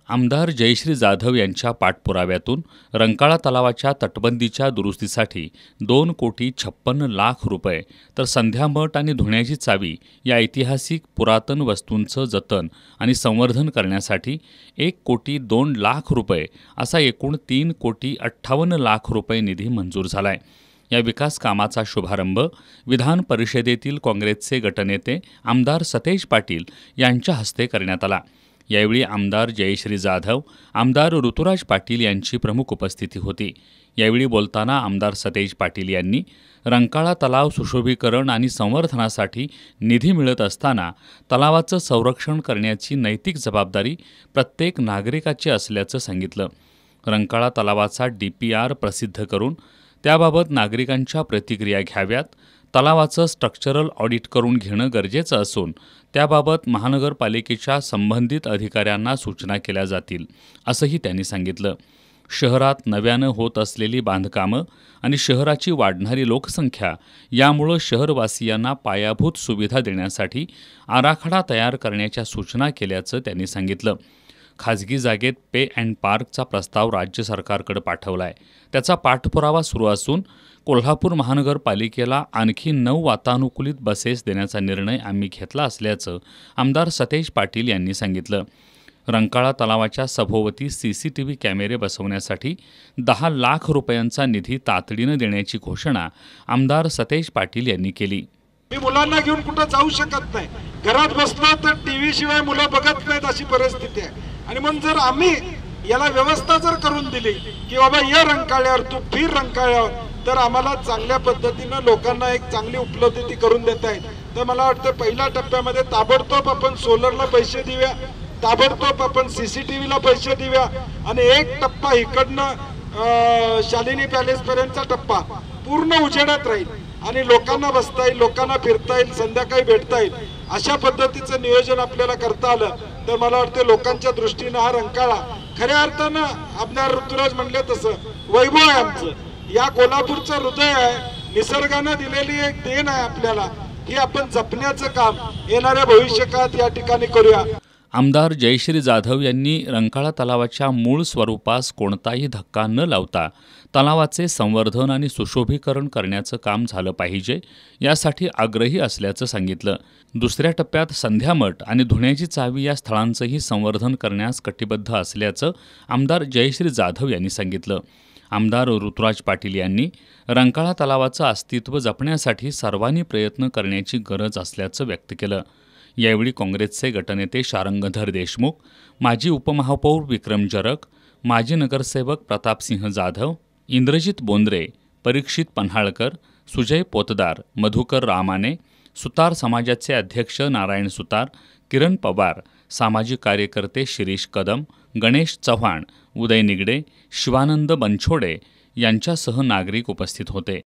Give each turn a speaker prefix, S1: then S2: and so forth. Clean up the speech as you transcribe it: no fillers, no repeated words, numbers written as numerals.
S1: आमदार जयश्री जाधव यांच्या पाठपुराव्यातून रंकाळा तलावाच्या तटबंदीच्या दुरुस्तीसाठी 2,56,00,000 रुपये तर संध्यामठ आणि धुण्याची चावी या ऐतिहासिक पुरातन वस्तूंचं जतन आणि संवर्धन करण्यासाठी 1,02,00,000 रुपये असा एकूण 3,58,00,000 रुपये निधी मंजूर झालाय। या विकास कामाचा शुभारंभ विधान परिषदेतील काँग्रेसचे गटनेते आमदार सतेज पाटील यांच्या हस्ते करण्यात आला। यावेळी आमदार जयश्री जाधव, आमदार ऋतुराज पाटील यांची प्रमुख उपस्थिती होती। यावेळी बोलताना आमदार सतेज पाटील यांनी रंकाळा तलाव सुशोभीकरण आणि संवर्धनासाठी निधी मिळत असताना तलावाचं संरक्षण करण्याची नैतिक जबाबदारी प्रत्येक नागरिकाची असल्याचं सांगितलं। रंकाळा तलावाचा DPR प्रसिद्ध करून त्याबाबत नागरिकांच्या प्रतिक्रिया घ्याव्यात, तलावाचं स्ट्रक्चरल ऑडिट करून घेणं गरजेचं असून त्याबाबत महानगरपालिकेच्या संबंधित अधिकाऱ्यांना सूचना केल्या जातील, असंही त्यांनी सांगितलं। शहरात नव्यानं होत असलेली बांधकामं आणि शहराची वाढणारी लोकसंख्या यामुळं शहरवासियांना पायाभूत सुविधा देण्यासाठी आराखडा तयार करण्याच्या सूचना केल्याचं त्यांनी सांगितलं। खाजगी जागेत पे अँड पार्कचा प्रस्ताव राज्य सरकारकडे पाठवला आहे। त्याचा पाठपुरावा सुरू असून कोल्हापूर महानगरपालिकेला आणखी 9 वातानुकूलित बसेस देण्याचा निर्णय आम्ही घेतला असल्याचं आमदार सतेज पाटील यांनी सांगितलं। रंकाळा तलावाच्या सभोवती CCTV कॅमेरे बसवण्यासाठी 10 लाख रुपयांचा निधी तातडीनं देण्याची घोषणा आमदार सतेज पाटील यांनी केली।
S2: मी मुलांना घेऊन कुठं जाऊ शकत नाही, घरात बसलो तर TV शिवाय मुलं बघत नाहीत अशी परिस्थिती आहे। आणि म्हणून जर आम्ही याला व्यवस्था जर करून दिली की बाबा या रंकाळ्यावर तू फिर रंकाळ्यावर, तर आम्हाला चांगल्या पद्धतीनं लोकांना एक चांगली उपलब्धी करून देता येईल। तर मला वाटतं पहिल्या टप्प्यामध्ये ताबडतोब आपण सोलरला पैसे देऊया, ताबडतोब आपण CCTVला पैसे देऊया आणि एक टप्पा इकडनं शालिनी पॅलेस पर्यंतचा टप्पा पूर्ण उजेडात राहील आणि लोकांना बसता येईल, लोकांना फिरता येईल, संध्याकाळी भेटता येईल, अशा पद्धतीचं नियोजन आपल्याला करता आलं तर मला वाटतं लोकांच्या दृष्टीनं हा रंकाळा खऱ्या अर्थानं आमदार ऋतुराज म्हणले तसं वैभव आहे आमचं, या कोल्हापूरचं हृदय आहे, निसर्गानं दिलेली एक देण आहे आपल्याला, ही आपण जपण्याचं काम येणाऱ्या भविष्यकाळात या ठिकाणी करूया।
S1: आमदार जयश्री जाधव यांनी रंकाळा तलावाच्या मूळ स्वरूपास कोणताही धक्का न लावता तलावाचे संवर्धन आणि सुशोभीकरण करण्याचं काम झालं पाहिजे, यासाठी आग्रही असल्याचं सांगितलं। दुसऱ्या टप्प्यात संध्यामठ आणि धुण्याची चावी या स्थळांचंही संवर्धन करण्यास कटिबद्ध असल्याचं आमदार जयश्री जाधव यांनी सांगितलं। आमदार ऋतुराज पाटील यांनी रंकाळा तलावाचं अस्तित्व जपण्यासाठी सर्वांनी प्रयत्न करण्याची गरज असल्याचं व्यक्त केलं। यावेळी काँग्रेसचे गटनेते शारंगधर देशमुख, माजी उपमहापौर विक्रम जरग, माजी नगरसेवक प्रतापसिंह जाधव, इंद्रजित बोंद्रे, परीक्षित पन्हाळकर, सुजय पोतदार, मधुकर रामाने, सुतार समाजाचे अध्यक्ष नारायण सुतार, किरण पवार, सामाजिक कार्यकर्ते शिरीष कदम, गणेश चव्हाण, उदय निगडे, शिवानंद बनछोडे यांच्यासह नागरिक उपस्थित होते।